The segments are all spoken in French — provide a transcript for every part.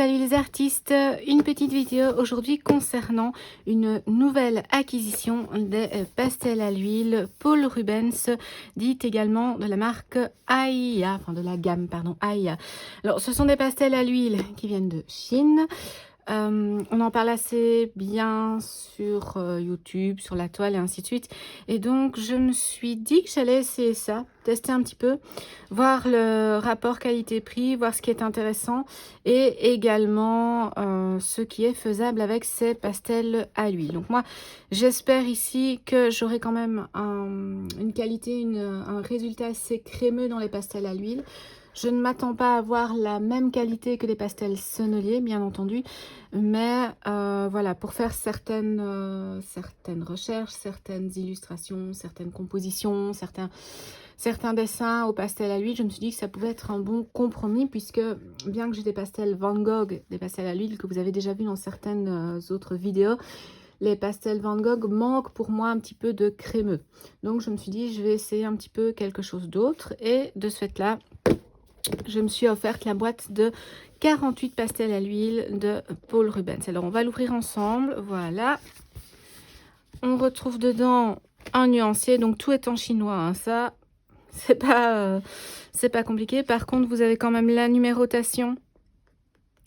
Salut les artistes, une petite vidéo aujourd'hui concernant une nouvelle acquisition des pastels à l'huile Paul Rubens, dite également de la marque Aia, enfin de la gamme pardon Aia. Alors ce sont des pastels à l'huile qui viennent de Chine. On en parle assez bien sur YouTube, sur la toile et ainsi de suite. Et donc, je me suis dit que j'allais essayer ça, tester un petit peu, voir le rapport qualité-prix, voir ce qui est intéressant et également ce qui est faisable avec ces pastels à l'huile. Donc moi, j'espère ici que j'aurai quand même une qualité, un résultat assez crémeux dans les pastels à l'huile. Je ne m'attends pas à avoir la même qualité que les pastels sonneliers, bien entendu, mais voilà, pour faire certaines recherches, certaines illustrations, certaines compositions, certains dessins au pastel à l'huile, je me suis dit que ça pouvait être un bon compromis, puisque bien que j'ai des pastels Van Gogh, des pastels à l'huile que vous avez déjà vu dans certaines autres vidéos, les pastels Van Gogh manquent pour moi un petit peu de crémeux. Donc je me suis dit, je vais essayer un petit peu quelque chose d'autre, et de ce fait-là, je me suis offerte la boîte de 48 pastels à l'huile de Paul Rubens. Alors, on va l'ouvrir ensemble. Voilà. On retrouve dedans un nuancier. Donc, tout est en chinois. Hein. Ça, c'est pas compliqué. Par contre, vous avez quand même la numérotation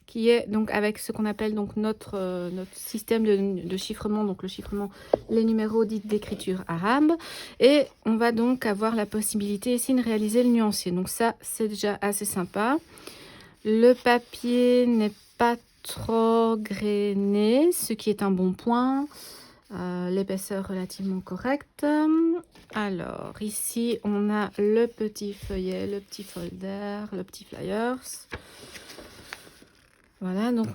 qui est donc avec ce qu'on appelle donc notre système de chiffrement, donc le chiffrement, les numéros dits d'écriture arabe. Et on va donc avoir la possibilité ici de réaliser le nuancier. Donc ça, c'est déjà assez sympa. Le papier n'est pas trop grainé, ce qui est un bon point. L'épaisseur relativement correcte. Alors, ici, on a le petit feuillet, le petit folder, le petit flyers. Voilà, donc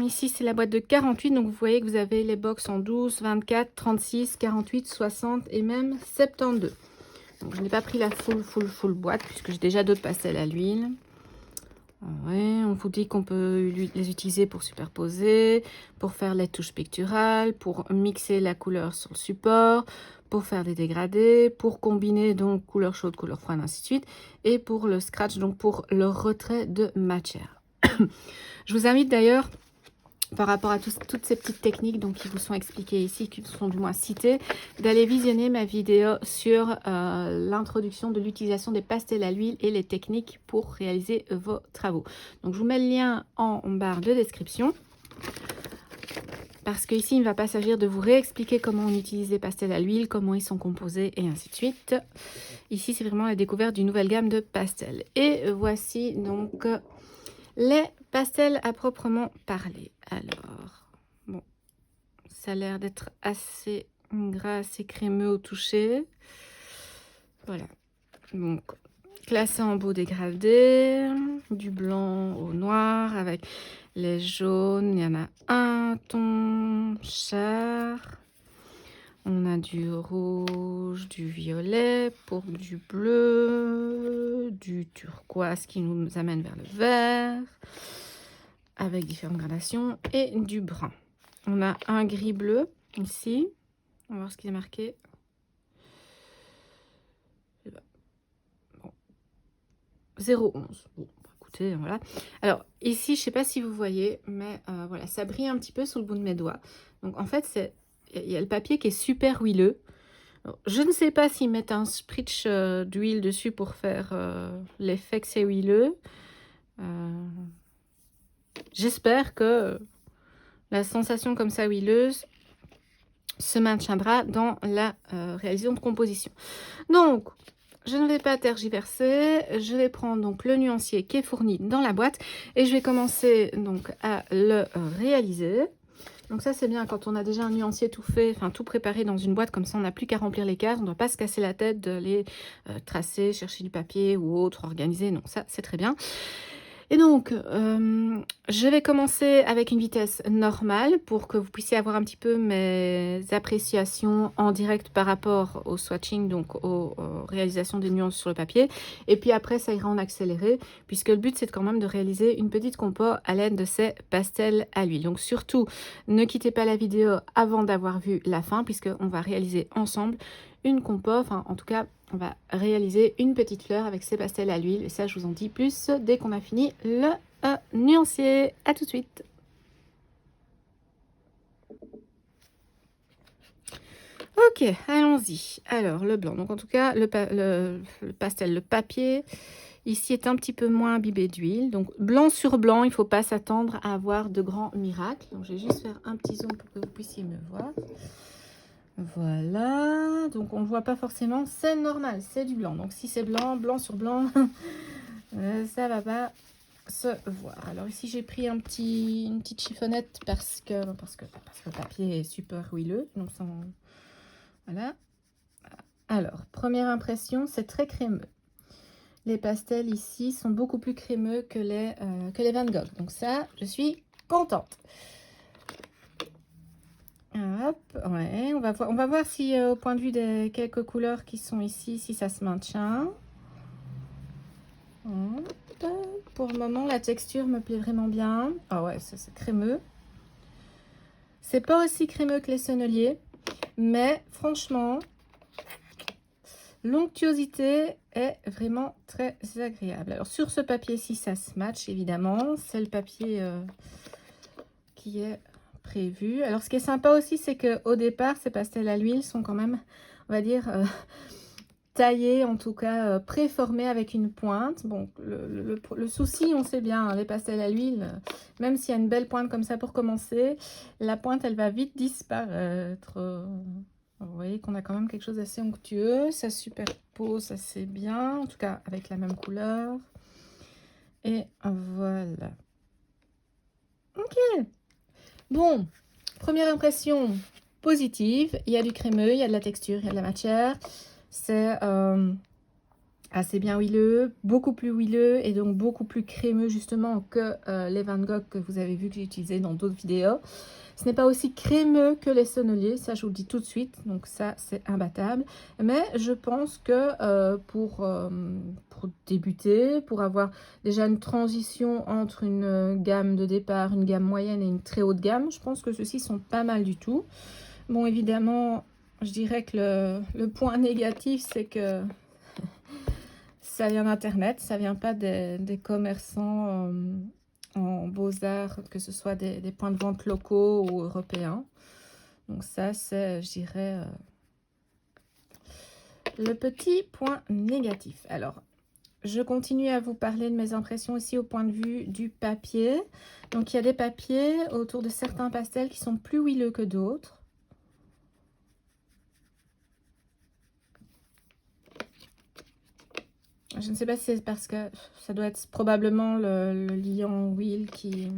ici c'est la boîte de 48, donc vous voyez que vous avez les box en 12, 24, 36, 48, 60 et même 72. Donc je n'ai pas pris la full boîte puisque j'ai déjà d'autres pastels à l'huile. Ouais, on vous dit qu'on peut les utiliser pour superposer, pour faire les touches picturales, pour mixer la couleur sur le support, pour faire des dégradés, pour combiner donc couleur chaude, couleur froide, ainsi de suite, et pour le scratch, donc pour le retrait de matière. Je vous invite d'ailleurs, par rapport à toutes ces petites techniques donc, qui vous sont expliquées ici, qui sont du moins citées, d'aller visionner ma vidéo sur l'introduction de l'utilisation des pastels à l'huile et les techniques pour réaliser vos travaux. Donc je vous mets le lien en barre de description. Parce qu'ici, il ne va pas s'agir de vous réexpliquer comment on utilise les pastels à l'huile, comment ils sont composés et ainsi de suite. Ici, c'est vraiment la découverte d'une nouvelle gamme de pastels. Et voici donc les pastels à proprement parler. Alors, bon, ça a l'air d'être assez gras, assez crémeux au toucher. Voilà. Donc, classé en beau dégradé, du blanc au noir avec les jaunes. Il y en a un ton char. On a du rouge, du violet, pour du bleu, du turquoise qui nous amène vers le vert, avec différentes gradations, et du brun. On a un gris bleu ici. On va voir ce qu'il est marqué. Bon. 0,11. Bon, écoutez, voilà. Alors, ici, je ne sais pas si vous voyez, mais voilà, ça brille un petit peu sur le bout de mes doigts. Donc, en fait, il y a le papier qui est super huileux. Alors, je ne sais pas s'ils mettent un spritz d'huile dessus pour faire l'effet que c'est huileux. J'espère que la sensation comme ça huileuse se maintiendra dans la réalisation de composition. Donc, je ne vais pas tergiverser. Je vais prendre donc le nuancier qui est fourni dans la boîte et je vais commencer donc à le réaliser. Donc ça, c'est bien quand on a déjà un nuancier tout fait, enfin tout préparé dans une boîte, comme ça on n'a plus qu'à remplir les cases, on ne doit pas se casser la tête de les tracer, chercher du papier ou autre, organiser, non, ça c'est très bien. Et donc, je vais commencer avec une vitesse normale pour que vous puissiez avoir un petit peu mes appréciations en direct par rapport au swatching, donc aux réalisations des nuances sur le papier. Et puis après, ça ira en accéléré, puisque le but, c'est quand même de réaliser une petite compo à l'aide de ces pastels à l'huile. Donc surtout, ne quittez pas la vidéo avant d'avoir vu la fin, puisqu'on va réaliser ensemble une compo, enfin en tout cas on va réaliser une petite fleur avec ces pastels à l'huile et ça je vous en dis plus dès qu'on a fini le nuancier. À tout de suite. Ok, allons-y. Alors, le blanc. Donc, en tout cas, le pastel, le papier, ici est un petit peu moins imbibé d'huile. Donc, blanc sur blanc, il ne faut pas s'attendre à avoir de grands miracles. Donc, je vais juste faire un petit zoom pour que vous puissiez me voir. Voilà. Donc, on ne voit pas forcément. C'est normal, c'est du blanc. Donc, si c'est blanc, blanc sur blanc, ça va pas se voir. Alors, ici, j'ai pris une petite chiffonnette parce que le papier est super huileux. Donc, ça... Voilà. Alors, première impression, c'est très crémeux. Les pastels ici sont beaucoup plus crémeux que les Van Gogh. Donc ça, je suis contente. Hop, ouais, on va voir si au point de vue des quelques couleurs qui sont ici, si ça se maintient. Hop. Pour le moment, la texture me plaît vraiment bien. Ah ouais, ça c'est crémeux. C'est pas aussi crémeux que les sonneliers, mais franchement... L'onctuosité est vraiment très agréable. Alors sur ce papier-ci, ça se match évidemment. C'est le papier qui est prévu. Alors ce qui est sympa aussi, c'est qu'au départ, ces pastels à l'huile sont quand même, on va dire, taillés, en tout cas préformés avec une pointe. Bon, le souci, on sait bien, hein, les pastels à l'huile, même s'il y a une belle pointe comme ça pour commencer, la pointe, elle va vite disparaître. Vous voyez qu'on a quand même quelque chose d'assez onctueux. Ça superpose assez bien, en tout cas avec la même couleur. Et voilà. Ok. Bon, première impression positive. Il y a du crémeux, il y a de la texture, il y a de la matière. C'est assez bien huileux, beaucoup plus huileux et donc beaucoup plus crémeux justement que les Van Gogh que vous avez vu que j'ai utilisé dans d'autres vidéos. Ce n'est pas aussi crémeux que les sonneliers, ça je vous le dis tout de suite, donc ça c'est imbattable. Mais je pense que pour débuter, pour avoir déjà une transition entre une gamme de départ, une gamme moyenne et une très haute gamme, je pense que ceux-ci sont pas mal du tout. Bon évidemment, je dirais que le point négatif c'est que ça vient d'internet, ça vient pas des commerçants en beaux-arts, que ce soit des points de vente locaux ou européens. Donc ça, c'est, je dirais, le petit point négatif. Alors, je continue à vous parler de mes impressions ici au point de vue du papier. Donc, il y a des papiers autour de certains pastels qui sont plus huileux que d'autres. Je ne sais pas si c'est parce que ça doit être probablement le liant huile qui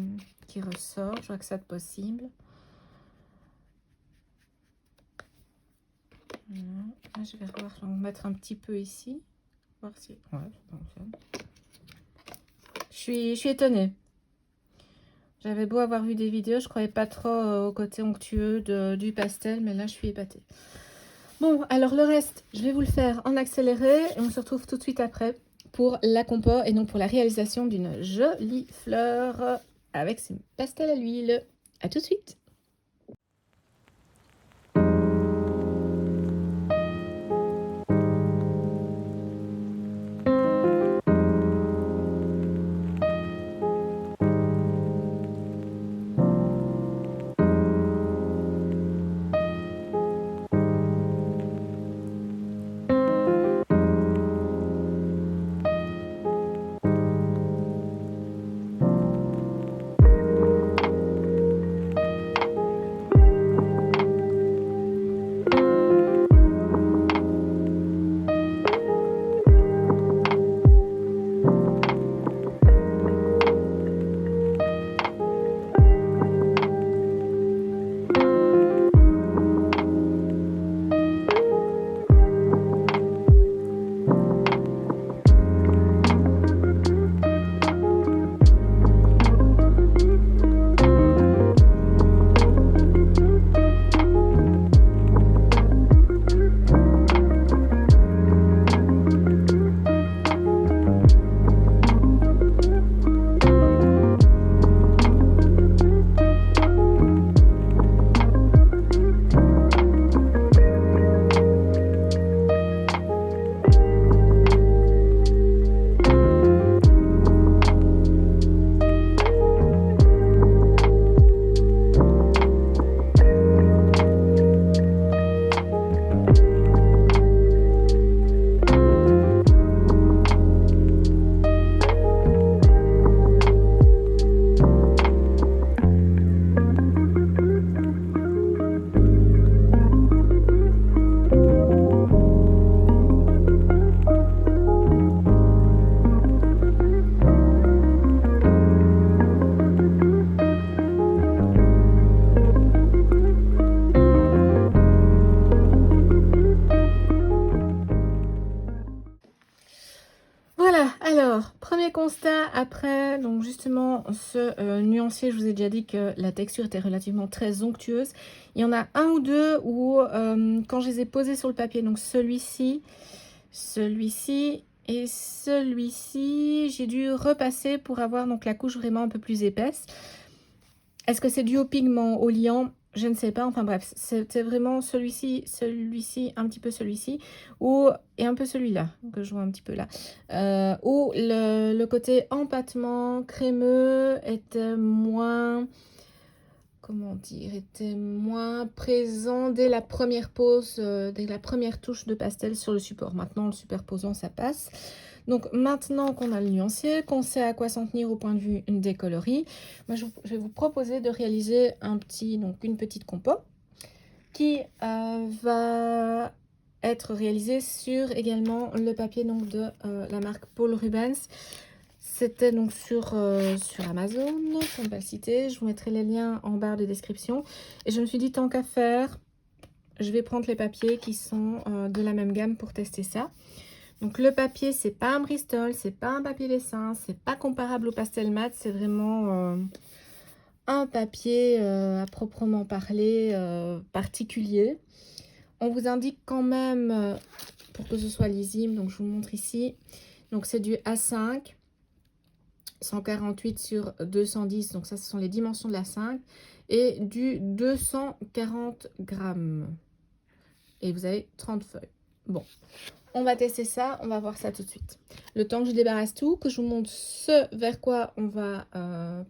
ressort. Je vois que c'est possible. Là, je vais revoir, je vais en mettre un petit peu ici. Voir si... Ouais, ça fonctionne. Je suis étonnée. J'avais beau avoir vu des vidéos, je croyais pas trop au côté onctueux du pastel, mais là, je suis épatée. Bon, alors le reste, je vais vous le faire en accéléré et on se retrouve tout de suite après pour la compo et donc pour la réalisation d'une jolie fleur avec ces pastels à l'huile. À tout de suite. Voilà, alors, premier constat après, donc justement, ce nuancier, je vous ai déjà dit que la texture était relativement très onctueuse. Il y en a un ou deux où, quand je les ai posés sur le papier, donc celui-ci et celui-ci, j'ai dû repasser pour avoir donc la couche vraiment un peu plus épaisse. Est-ce que c'est dû au pigment, au liant? Je ne sais pas, enfin bref, c'était vraiment celui-ci, un petit peu celui-ci, et un peu celui-là, que je vois un petit peu là, où le côté empattement crémeux était moins, comment dire, était moins présent dès la première pose, dès la première touche de pastel sur le support. Maintenant, le superposant, ça passe. Donc maintenant qu'on a le nuancier, qu'on sait à quoi s'en tenir au point de vue des coloris, moi je vais vous proposer de réaliser une petite compo qui va être réalisée sur également le papier donc, de la marque Paul Rubens. C'était donc sur Amazon, on va le citer, je vous mettrai les liens en barre de description. Et je me suis dit, tant qu'à faire, je vais prendre les papiers qui sont de la même gamme pour tester ça. Donc le papier, c'est pas un Bristol, c'est pas un papier dessin, c'est pas comparable au pastel mat, c'est vraiment un papier à proprement parler particulier. On vous indique quand même, pour que ce soit lisible, donc je vous montre ici, donc c'est du A5, 148 sur 210, donc ça ce sont les dimensions de l'A5, et du 240 grammes. Et vous avez 30 feuilles. Bon, on va tester ça, on va voir ça tout de suite. Le temps que je débarrasse tout, que je vous montre ce vers quoi on va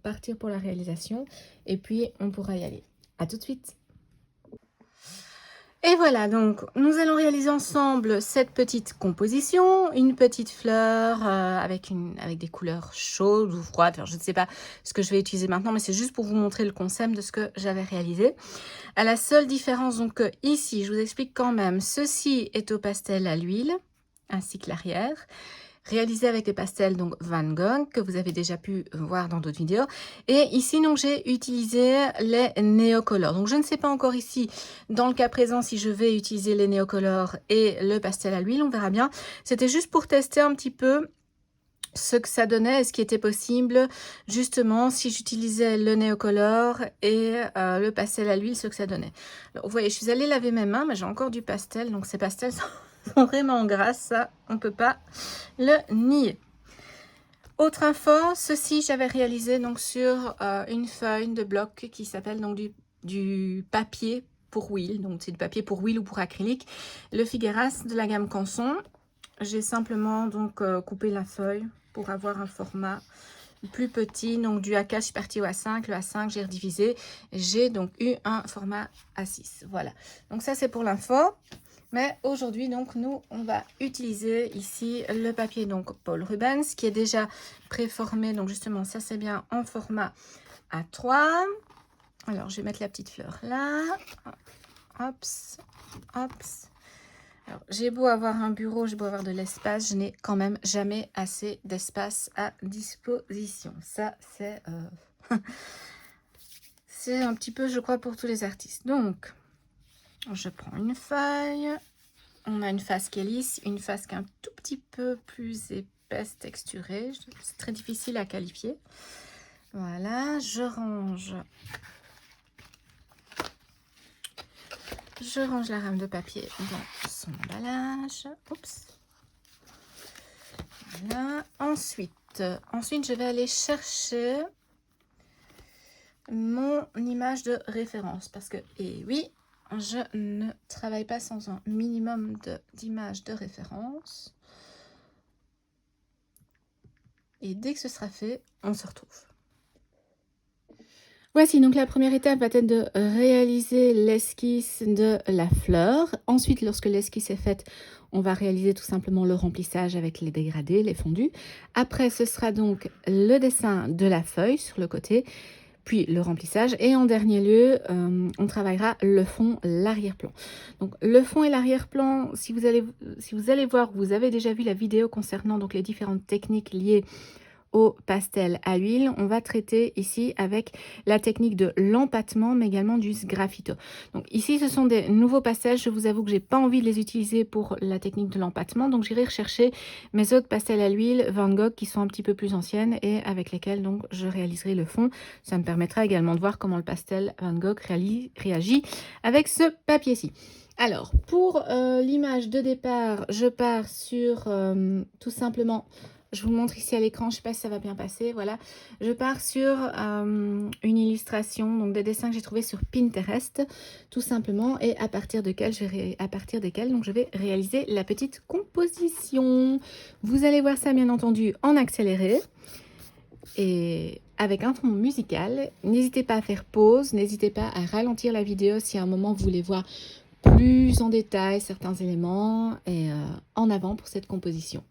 partir pour la réalisation. Et puis, on pourra y aller. À tout de suite. Et voilà, donc nous allons réaliser ensemble cette petite composition, une petite fleur avec des couleurs chaudes ou froides. Enfin, je ne sais pas ce que je vais utiliser maintenant, mais c'est juste pour vous montrer le concept de ce que j'avais réalisé. À la seule différence, donc ici, je vous explique quand même, ceci est au pastel à l'huile, ainsi que l'arrière. Réalisé avec des pastels donc Van Gogh que vous avez déjà pu voir dans d'autres vidéos. Et ici donc j'ai utilisé les néocolores. Donc je ne sais pas encore ici dans le cas présent si je vais utiliser les néocolores et le pastel à l'huile, on verra bien. C'était juste pour tester un petit peu ce que ça donnait et ce qui était possible justement si j'utilisais le néocolore et le pastel à l'huile, ce que ça donnait. Alors, vous voyez, je suis allée laver mes mains mais j'ai encore du pastel, donc ces pastels sont vraiment grasses, ça on peut pas le nier. Autre info, ceci j'avais réalisé donc sur une feuille de bloc qui s'appelle donc du papier pour huile, donc c'est du papier pour huile ou pour acrylique, le Figueras de la gamme Canson. J'ai simplement donc coupé la feuille pour avoir un format plus petit, donc du A4 je suis partie au A5, le A5 j'ai redivisé, j'ai donc eu un format A6, voilà. Donc ça c'est pour l'info. Mais aujourd'hui, donc, nous, on va utiliser ici le papier, donc, Paul Rubens, qui est déjà préformé. Donc, justement, ça, c'est bien en format A3. Alors, je vais mettre la petite fleur là. Hops, hops. Alors, j'ai beau avoir un bureau, j'ai beau avoir de l'espace, je n'ai quand même jamais assez d'espace à disposition. Ça, c'est c'est un petit peu, je crois, pour tous les artistes. Donc, je prends une feuille, on a une face qui est lisse, une face qui est un tout petit peu plus épaisse, texturée, c'est très difficile à qualifier. Voilà, je range la rame de papier dans son emballage. Oups. Voilà, ensuite je vais aller chercher mon image de référence parce que, et oui, je ne travaille pas sans un minimum d'images de référence. Et dès que ce sera fait, on se retrouve. Voici, donc la première étape va être de réaliser l'esquisse de la fleur. Ensuite, lorsque l'esquisse est faite, on va réaliser tout simplement le remplissage avec les dégradés, les fondus. Après, ce sera donc le dessin de la feuille sur le côté, puis le remplissage. Et en dernier lieu, on travaillera le fond, l'arrière-plan. Donc le fond et l'arrière-plan, si vous allez voir, vous avez déjà vu la vidéo concernant donc les différentes techniques liées au pastel à l'huile, on va traiter ici avec la technique de l'empattement, mais également du sgraffito. Donc ici, ce sont des nouveaux pastels. Je vous avoue que j'ai pas envie de les utiliser pour la technique de l'empattement, donc j'irai rechercher mes autres pastels à l'huile Van Gogh qui sont un petit peu plus anciennes et avec lesquelles donc je réaliserai le fond. Ça me permettra également de voir comment le pastel Van Gogh réagit avec ce papier-ci. Alors, pour l'image de départ, je pars sur tout simplement, je vous montre ici à l'écran, je ne sais pas si ça va bien passer, voilà. Je pars sur une illustration, donc des dessins que j'ai trouvés sur Pinterest, tout simplement, et à partir desquels donc je vais réaliser la petite composition. Vous allez voir ça bien entendu en accéléré et avec un fond musical. N'hésitez pas à faire pause, n'hésitez pas à ralentir la vidéo si à un moment vous voulez voir plus en détail certains éléments et en avant pour cette composition.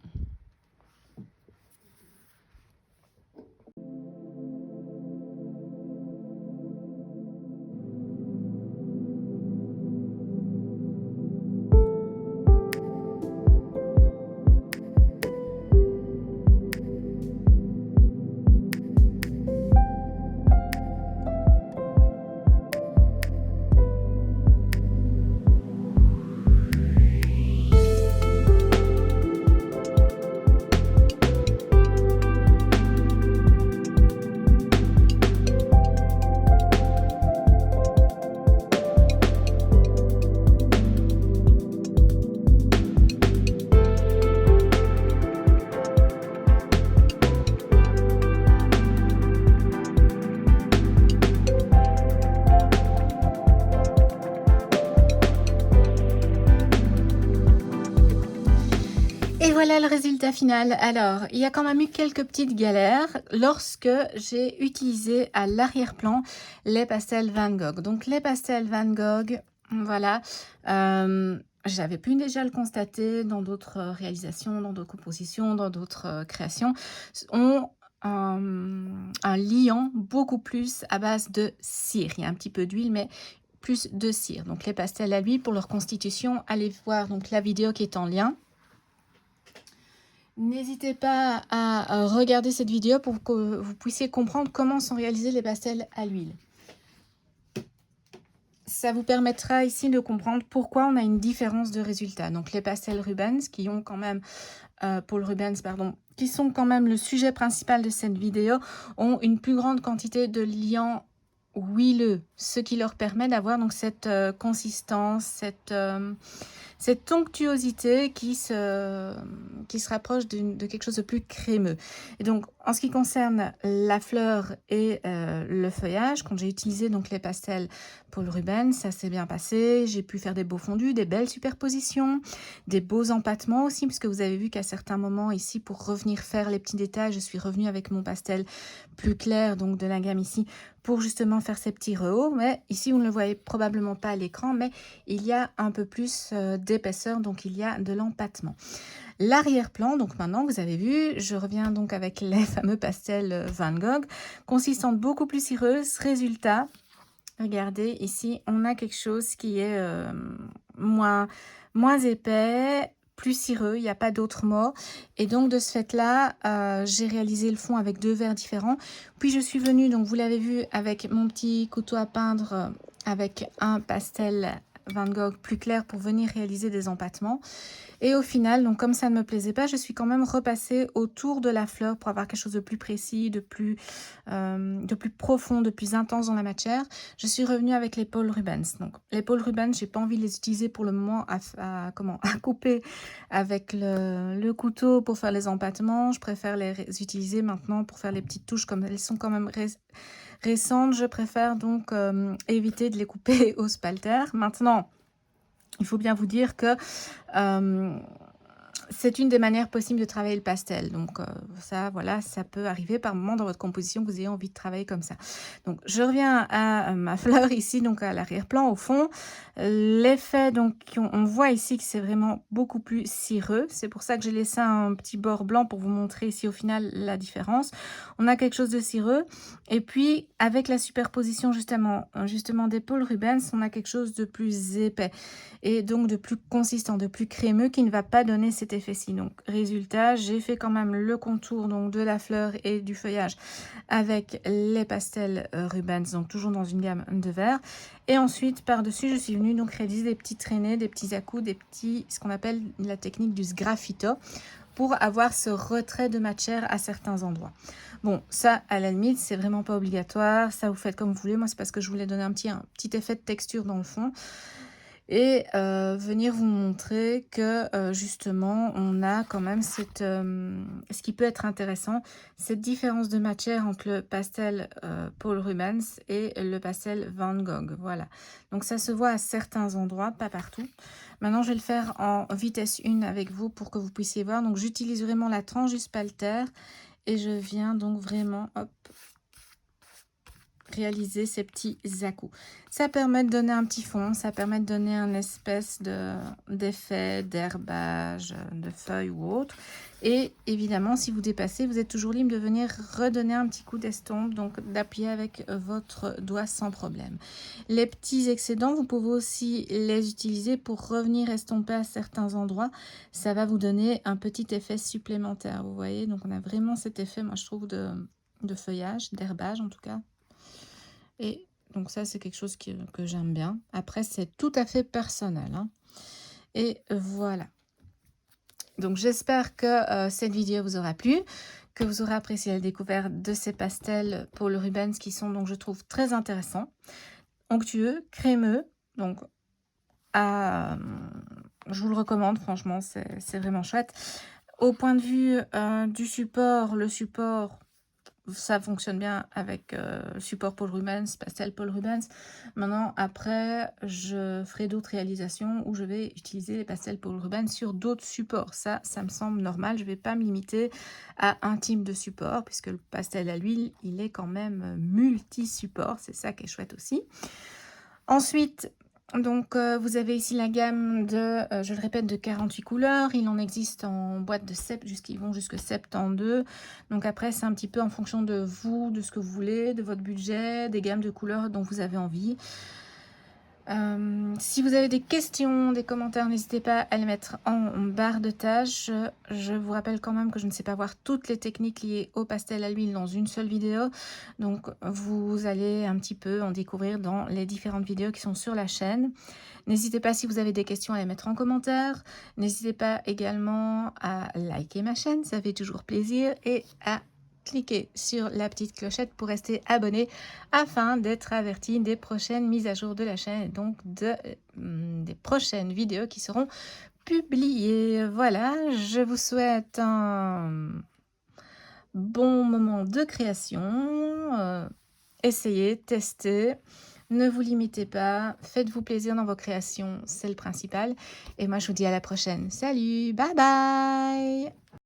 Et voilà le résultat final. Alors, il y a quand même eu quelques petites galères lorsque j'ai utilisé à l'arrière-plan les pastels Van Gogh. Donc, les pastels Van Gogh, voilà, j'avais pu déjà le constater dans d'autres réalisations, dans d'autres compositions, dans d'autres créations, ont un liant beaucoup plus à base de cire. Il y a un petit peu d'huile, mais plus de cire. Donc, les pastels à l'huile, pour leur constitution, allez voir donc la vidéo qui est en lien. N'hésitez pas à regarder cette vidéo pour que vous puissiez comprendre comment sont réalisés les pastels à l'huile. Ça vous permettra ici de comprendre pourquoi on a une différence de résultat. Donc les pastels Rubens qui ont quand même, Paul Rubens, pardon, qui sont quand même le sujet principal de cette vidéo, ont une plus grande quantité de liant huileux, ce qui leur permet d'avoir donc cette consistance, cette onctuosité qui se rapproche de quelque chose de plus crémeux. Et donc, en ce qui concerne la fleur et le feuillage, quand j'ai utilisé donc les pastels Paul Rubens, ça s'est bien passé. J'ai pu faire des beaux fondus, des belles superpositions, des beaux empattements aussi, puisque vous avez vu qu'à certains moments ici, pour revenir faire les petits détails, je suis revenue avec mon pastel plus clair, donc de la gamme ici, pour justement faire ces petits rehauts. Mais ici, vous ne le voyez probablement pas à l'écran, mais il y a un peu plus d'épaisseur, donc il y a de l'empattement. L'arrière-plan, donc maintenant vous avez vu, je reviens donc avec les fameux pastels Van Gogh, consistante beaucoup plus cireuse. Résultat, regardez ici, on a quelque chose qui est moins épais, plus cireux, il n'y a pas d'autre mot. Et donc de ce fait-là, j'ai réalisé le fond avec 2 verres différents. Puis je suis venue, donc vous l'avez vu, avec mon petit couteau à peindre, avec un pastel Van Gogh plus clair pour venir réaliser des empattements. Et au final, donc comme ça ne me plaisait pas, je suis quand même repassée autour de la fleur pour avoir quelque chose de plus précis, de plus profond, de plus intense dans la matière. Je suis revenue avec les Paul Rubens. Donc les Paul Rubens, j'ai pas envie de les utiliser pour le moment à couper avec le couteau pour faire les empattements. Je préfère les utiliser maintenant pour faire les petites touches, comme elles sont quand même récentes. Je préfère donc éviter de les couper au spalter. Maintenant, il faut bien vous dire que c'est une des manières possibles de travailler le pastel. Donc ça, voilà, ça peut arriver par moment dans votre composition que vous ayez envie de travailler comme ça. Donc je reviens à ma fleur ici, donc à l'arrière-plan, au fond. L'effet, donc on voit ici que c'est vraiment beaucoup plus cireux. C'est pour ça que j'ai laissé un petit bord blanc pour vous montrer ici au final la différence. On a quelque chose de cireux. Et puis avec la superposition justement des Paul Rubens, on a quelque chose de plus épais. Et donc de plus consistant, de plus crémeux, qui ne va pas donner cet effet fait ci. Donc résultat, j'ai fait quand même le contour donc de la fleur et du feuillage avec les pastels Rubens, donc toujours dans une gamme de vert. Et ensuite par-dessus, je suis venue donc réaliser des petits traînées, des petits à-coups, des petits, ce qu'on appelle la technique du sgraffito, pour avoir ce retrait de matière à certains endroits. Bon, ça, à la limite, c'est vraiment pas obligatoire. Ça, vous faites comme vous voulez. Moi, c'est parce que je voulais donner un petit effet de texture dans le fond. Et venir vous montrer que justement, on a quand même cette, ce qui peut être intéressant, cette différence de matière entre le pastel Paul Rubens et le pastel Van Gogh. Voilà. Donc, ça se voit à certains endroits, pas partout. Maintenant, je vais le faire en vitesse 1 avec vous pour que vous puissiez voir. Donc, j'utilise vraiment la tranche du spalter et je viens donc vraiment, hop, réaliser ces petits à-coups. Ça permet de donner un petit fond, ça permet de donner un espèce d'effet d'herbage, de feuilles ou autre. Et évidemment, si vous dépassez, vous êtes toujours libre de venir redonner un petit coup d'estompe, donc d'appuyer avec votre doigt sans problème. Les petits excédents, vous pouvez aussi les utiliser pour revenir estomper à certains endroits. Ça va vous donner un petit effet supplémentaire, vous voyez. Donc on a vraiment cet effet, moi je trouve, de feuillage, d'herbage en tout cas. Et donc ça, c'est quelque chose que j'aime bien. Après, c'est tout à fait personnel, hein. Et voilà. Donc, j'espère que cette vidéo vous aura plu, que vous aurez apprécié la découverte de ces pastels Paul Rubens qui sont, donc, je trouve, très intéressants, onctueux, crémeux. Donc, je vous le recommande, franchement, c'est vraiment chouette. Au point de vue du support, le support... Ça fonctionne bien avec le support Paul Rubens, pastel Paul Rubens. Maintenant, après, je ferai d'autres réalisations où je vais utiliser les pastels Paul Rubens sur d'autres supports. Ça me semble normal. Je ne vais pas me limiter à un type de support puisque le pastel à l'huile, il est quand même multi-support. C'est ça qui est chouette aussi. Ensuite, donc, vous avez ici la gamme de, je le répète, de 48 couleurs. Il en existe en boîte de 7, ils vont jusqu'à 72. Donc après, c'est un petit peu en fonction de vous, de ce que vous voulez, de votre budget, des gammes de couleurs dont vous avez envie. Si vous avez des questions, des commentaires, n'hésitez pas à les mettre en barre de tâches. Je vous rappelle quand même que je ne sais pas voir toutes les techniques liées au pastel à l'huile dans une seule vidéo. Donc, vous allez un petit peu en découvrir dans les différentes vidéos qui sont sur la chaîne. N'hésitez pas, si vous avez des questions, à les mettre en commentaire. N'hésitez pas également à liker ma chaîne, ça fait toujours plaisir. Et à cliquez sur la petite clochette pour rester abonné afin d'être averti des prochaines mises à jour de la chaîne et donc des prochaines vidéos qui seront publiées. Voilà, je vous souhaite un bon moment de création. Essayez, testez, ne vous limitez pas, faites-vous plaisir dans vos créations, c'est le principal. Et moi, je vous dis à la prochaine. Salut, bye bye!